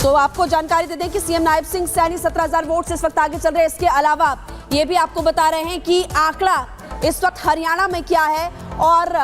तो आपको जानकारी दे दें कि सीएम नायब सिंह सैनी 17,000 वोट से इस वक्त आगे चल रहे हैं। इसके अलावा ये भी आपको बता रहे हैं कि आंकड़ा इस वक्त हरियाणा में क्या है और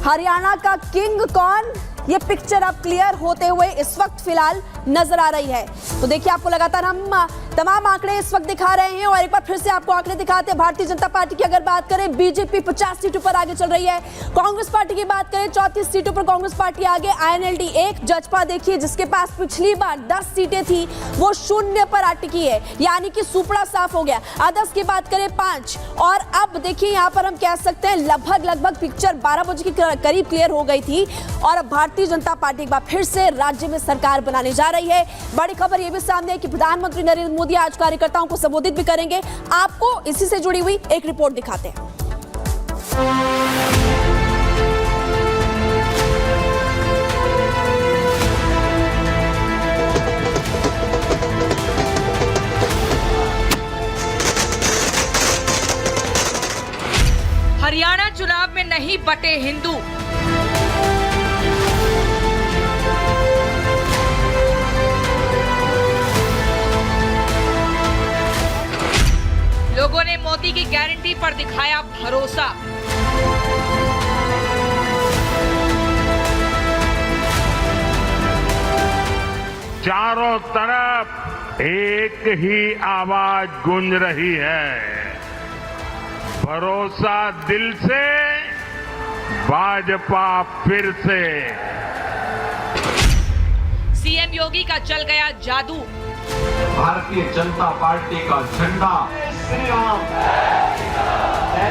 हरियाणा का किंग कौन, ये पिक्चर अब क्लियर होते हुए इस वक्त फिलहाल नजर आ रही है। तो देखिए, आपको लगातार हम तमाम आंकड़े इस वक्त दिखा रहे हैं और एक बार फिर से आपको आंकड़े दिखाते हैं। भारतीय जनता पार्टी की अगर बात करें, बीजेपी 50 सीटों पर आगे चल रही है। कांग्रेस पार्टी की बात करें, 34 सीटों पर कांग्रेस पार्टी आगे। आईएनएलडी 1, जजपा देखिए जिसके पास पिछली बार 10 सीटें थी, वो 0 पर अटकी है, यानी कि सुपड़ा साफ हो गया। अदर्स की बात करें 5, और अब देखिए यहाँ पर हम कह सकते हैं लगभग पिक्चर 12 बजे के करीब क्लियर हो गई थी और अब भारतीय जनता पार्टी एक बार फिर से राज्य में सरकार बनाने जा रही है। बड़ी खबर यह भी सामने है कि प्रधानमंत्री नरेंद्र मोदी आज कार्यकर्ताओं को संबोधित भी करेंगे। आपको इसी से जुड़ी हुई एक रिपोर्ट दिखाते हैं। हरियाणा चुनाव में नहीं बटे हिंदू। लोगों ने मोदी की गारंटी पर दिखाया भरोसा। चारों तरफ एक ही आवाज गूंज रही है, भरोसा दिल से, भाजपा फिर से। सीएम योगी का चल गया जादू। भारतीय जनता पार्टी का झंडा श्री राम,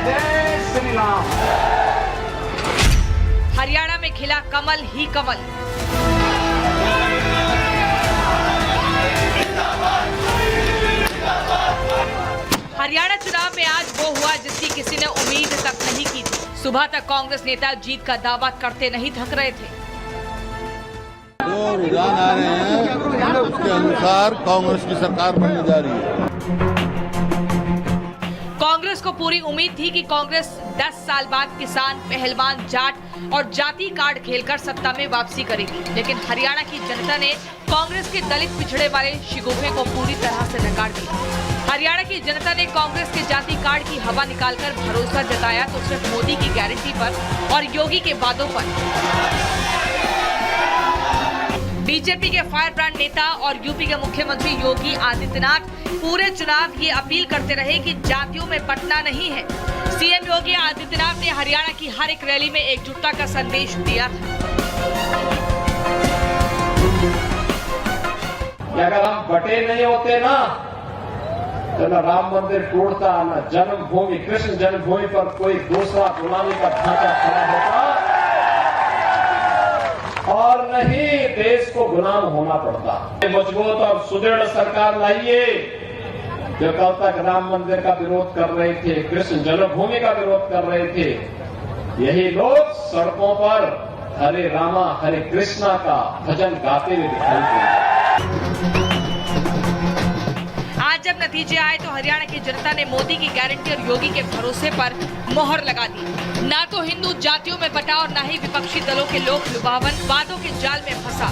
जय श्री राम। हरियाणा में खिला कमल ही कमल। हरियाणा चुनाव में आज वो हुआ जिसकी किसी ने उम्मीद तक नहीं की थी। सुबह तक कांग्रेस नेता जीत का दावा करते नहीं थक रहे थे। जो रुझान आ रहे हैं उसके अनुसार कांग्रेस की सरकार बनने जा रही है। कांग्रेस को पूरी उम्मीद थी कि कांग्रेस 10 साल बाद किसान, पहलवान, जाट और जाति कार्ड खेलकर सत्ता में वापसी करेगी, लेकिन हरियाणा की जनता ने कांग्रेस के दलित पिछड़े वाले शिगुफे को पूरी तरह से नकार दिया। हरियाणा की जनता ने कांग्रेस के जाति कार्ड की हवा निकालकर भरोसा जताया तो सिर्फ मोदी की गारंटी पर और योगी के वादों पर। बीजेपी के फायर ब्रांड नेता और यूपी के मुख्यमंत्री योगी आदित्यनाथ पूरे चुनाव ये अपील करते रहे कि जातियों में बंटना नहीं है। सीएम योगी आदित्यनाथ ने हरियाणा की हर एक रैली में एकजुटता का संदेश दिया था। अगर हम बटे नहीं होते ना, तो न राम मंदिर टूटता, न जन्मभूमि, कृष्ण जन्मभूमि पर कोई दूसरा गुलामी का ढांचा खड़ा होता, और नहीं देश को गुलाम होना पड़ता। मजबूत और सुदृढ़ सरकार लाइए। जो कल तक राम मंदिर का विरोध कर रहे थे, कृष्ण जन्मभूमि का विरोध कर रहे थे, यही लोग सड़कों पर हरे रामा हरे कृष्णा का भजन गाते हुए दिखाई देते। आज जब नतीजे आए तो हरियाणा की जनता ने मोदी की गारंटी और योगी के भरोसे पर मोहर लगा दी। ना तो हिंदू जातियों में बटा और ना ही विपक्षी दलों के लोक लुभावन वादों के जाल में फंसा।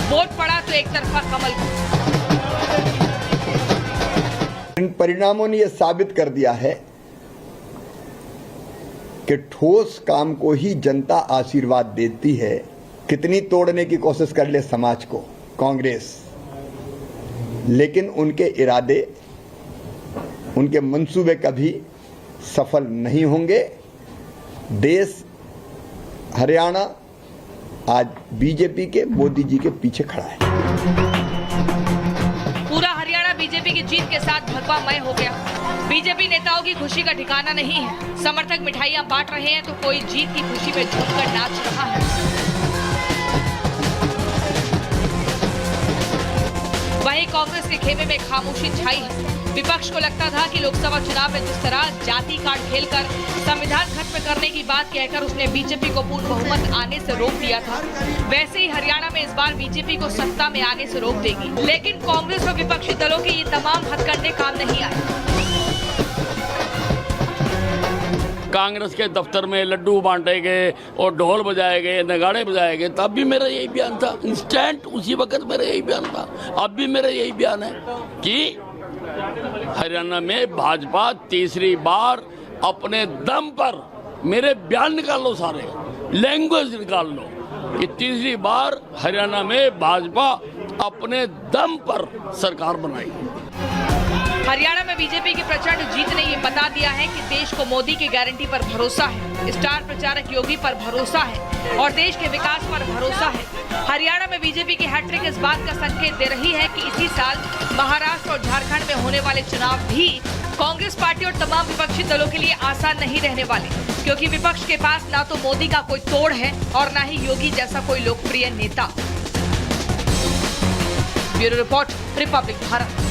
वोट पड़ा तो एक तरफा कमल को। इन परिणामों ने यह साबित कर दिया है कि ठोस काम को ही जनता आशीर्वाद देती है। कितनी तोड़ने की कोशिश कर ले समाज को कांग्रेस, लेकिन उनके इरादे, उनके मंसूबे कभी सफल नहीं होंगे। देश, हरियाणा आज बीजेपी के, मोदी जी के पीछे खड़ा है। पूरा हरियाणा बीजेपी की जीत के साथ भगवामय हो गया। बीजेपी नेताओं की खुशी का ठिकाना नहीं है। समर्थक मिठाइयां बांट रहे हैं तो कोई जीत की खुशी में झूमकर नाच रहा है। वहीं कांग्रेस के खेमे में खामोशी छाई है। विपक्ष को लगता था कि लोकसभा चुनाव में जिस तरह जाति कार्ड खेलकर संविधान खत्म करने की बात कहकर उसने बीजेपी को पूर्ण बहुमत आने से रोक दिया था, वैसे ही हरियाणा में इस बार बीजेपी को सत्ता में आने से रोक देगी। लेकिन कांग्रेस और विपक्षी दलों के ये तमाम हथकंडे काम नहीं आए। कांग्रेस के दफ्तर में लड्डू बांटे गए और ढोल बजाए गए, नगाड़े बजाए गए, तब भी मेरा यही बयान था। इंस्टेंट उसी वक्त मेरा यही बयान था, अब भी मेरा यही बयान है कि हरियाणा में भाजपा तीसरी बार अपने दम पर, मेरे बयान निकाल लो, सारे लैंग्वेज निकाल लो, कि तीसरी बार हरियाणा में भाजपा अपने दम पर सरकार बनाई। हरियाणा में बीजेपी की प्रचंड जीत ने ये बता दिया है कि देश को मोदी की गारंटी पर भरोसा है, स्टार प्रचारक योगी पर भरोसा है और देश के विकास पर भरोसा है। हरियाणा में बीजेपी की हैट्रिक इस बात का संकेत दे रही है कि इसी साल महाराष्ट्र और झारखंड में होने वाले चुनाव भी कांग्रेस पार्टी और तमाम विपक्षी दलों के लिए आसान नहीं रहने वाले, क्योंकि विपक्ष के पास ना तो मोदी का कोई तोड़ है और ना ही योगी जैसा कोई लोकप्रिय नेता। Bureau report, Republic Bharat.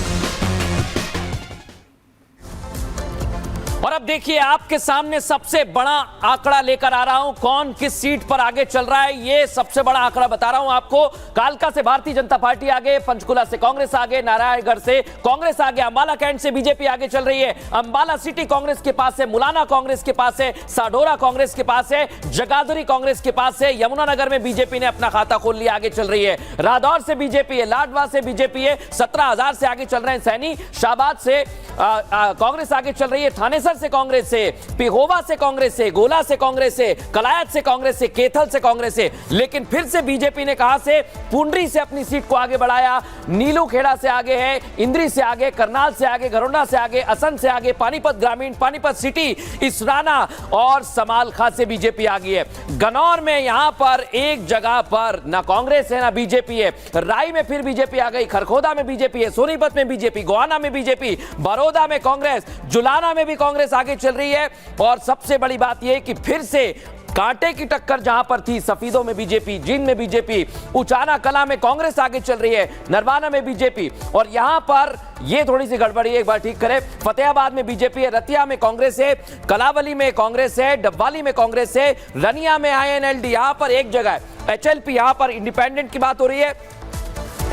और अब देखिए आपके सामने सबसे बड़ा आंकड़ा लेकर आ रहा हूं, कौन किस सीट पर आगे चल रहा है, ये सबसे बड़ा आंकड़ा बता रहा हूं आपको। कालका से भारतीय जनता पार्टी आगे, पंचकुला से कांग्रेस आगे, नारायणगढ़ से कांग्रेस आगे, अंबाला कैंट से बीजेपी आगे चल रही है। अंबाला सिटी कांग्रेस के पास है, मुलाना कांग्रेस के पास है, साढौरा कांग्रेस के पास है, जगाधरी कांग्रेस के पास है, यमुनानगर में बीजेपी ने अपना खाता खोल लिया, आगे चल रही है। रादौर से बीजेपी है, लाडवा से बीजेपी है, 17,000 से आगे चल रहे हैं सैनी। शाहबाद से कांग्रेस आगे चल रही है, थानेसर से कांग्रेस से, पिहोवा से कांग्रेस से, गोला से कांग्रेस से, कलायत से कांग्रेस से, केथल से कांग्रेस से। लेकिन फिर से बीजेपी ने कहां से पुंडरी से अपनी सीट को आगे बढ़ाया, नीलू खेड़ा से आगे है, इंद्री से आगे, करनाल से आगे, घरोंडा से आगे, असम से आगे, पानीपत ग्रामीण, पानीपत सिटी, इसराना और समालखा से बीजेपी आ गई है। गनौर में यहां पर एक जगह पर ना कांग्रेस है ना बीजेपी है। राई में फिर बीजेपी आ गई, खरखोदा में बीजेपी है, सोनीपत में बीजेपी, गोहाना में बीजेपी, बड़ौदा में कांग्रेस, जुलाना में भी कांग्रेस आगे चल रही है। और सबसे बड़ी बात यह कि फिर से कांटे की टक्कर जहां पर थी, सफीदों में बीजेपी, जींद में बीजेपी, उचाना कला में कांग्रेस आगे चल रही है, नरवाना में बीजेपी। और यहां पर ये थोड़ी सी गड़बड़ी है, एक बार ठीक करें, फतेहाबाद में बीजेपी है, रतिया में कांग्रेस है, कलावली में कांग्रेस है, डब्बाली में कांग्रेस है, रनिया में INLD, यहां पर एक जगह है HLP, यहां पर इंडिपेंडेंट की बात हो रही है।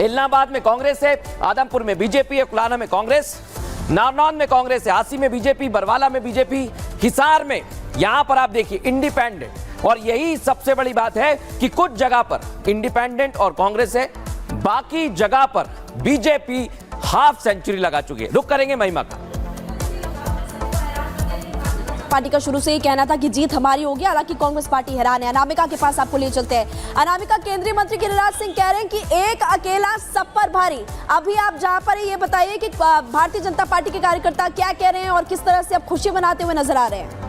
इलाहाबाद में कांग्रेस है, आदमपुर में बीजेपी है, कुलाना में कांग्रेस, नारनौंद में कांग्रेस है, हासी में बीजेपी, बरवाला में बीजेपी, हिसार में यहां पर आप देखिए इंडिपेंडेंट। और यही सबसे बड़ी बात है कि कुछ जगह पर इंडिपेंडेंट और कांग्रेस है, बाकी जगह पर बीजेपी हाफ सेंचुरी लगा चुकी है। रुक करेंगे महिमा का। पार्टी का शुरू से ही कहना था कि जीत हमारी होगी, हालांकि कांग्रेस पार्टी हैरान है। अनामिका के पास आपको ले चलते हैं। अनामिका, केंद्रीय मंत्री गिरिराज सिंह कह रहे हैं कि एक अकेला सब पर भारी। अभी आप जहां पर ये बताइए कि भारतीय जनता पार्टी के कार्यकर्ता क्या कह रहे हैं और किस तरह से अब खुशी मनाते हुए नजर आ रहे हैं।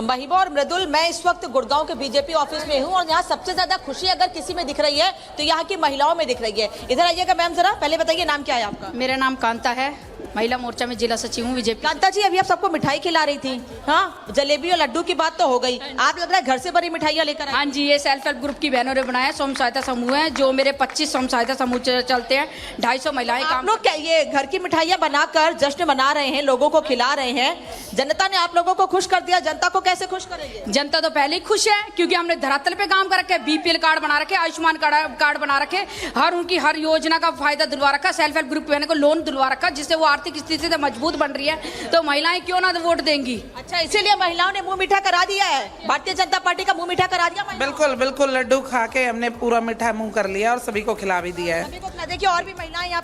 महिमा और मृदुल, मैं इस वक्त गुड़गांव के बीजेपी ऑफिस में हूं और यहाँ सबसे ज्यादा खुशी अगर किसी में दिख रही है तो यहाँ की महिलाओं में दिख रही है। इधर आइएगा मैम, जरा पहले बताइए नाम क्या है आपका? मेरा नाम कांता है, महिला मोर्चा में जिला सचिव हूँ बीजेपी। कांता जी, अभी आप सबको मिठाई खिला रही थी, हाँ, जलेबी और लड्डू की बात तो हो गई, आप लग रहा है घर से बड़ी मिठाइयाँ लेकर आए। हाँ जी, ये सेल्फ हेल्प ग्रुप की बहनों ने बनाया स्वयं सहायता समूह है, जो मेरे 25 स्वयं सहायता समूह चलते हैं, 250 महिलाएं आप लोग क्या ये घर की मिठाइयाँ बनाकर जश्न मना रहे हैं, लोगों को खिला रहे हैं? जनता ने आप लोगों को खुश कर दिया, जनता को कैसे खुश करेंगे? जनता तो पहले ही खुश है, क्योंकि हमने धरातल पे काम कर रखे, BPL कार्ड बना रखे, आयुष्मान कार्ड बना रखे, हर योजना का फायदा दिलवा रखा, सेल्फ हेल्प ग्रुप बहनों को लोन दिलवा रखा, जिससे वो आर्थिक स्थिति से मजबूत बन रही है। तो महिलाएं क्यों ना वोट देंगी? अच्छा, इसीलिए महिलाओं ने मुंह मीठा करा दिया है, भारतीय जनता पार्टी का मुंह मीठा करा दिया। बिल्कुल बिल्कुल, लड्डू खा के हमने पूरा मीठा मुंह कर लिया और सभी को खिला भी दिया है। सभी को खिला। देखिए और भी महिलाएं यहाँ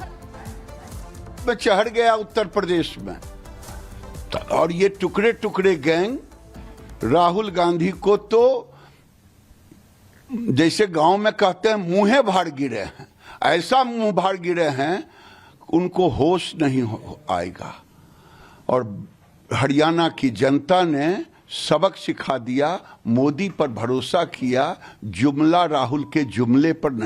मैं चढ़ गया उत्तर प्रदेश में, और ये टुकड़े टुकड़े गैंग राहुल गांधी को तो जैसे गांव में कहते हैं मुंहे भाड़ गिरे हैं, ऐसा मुंह भाड़ गिरे हैं उनको होश नहीं आएगा। और हरियाणा की जनता ने सबक सिखा दिया, मोदी पर भरोसा किया, जुमला राहुल के जुमले पर नहीं।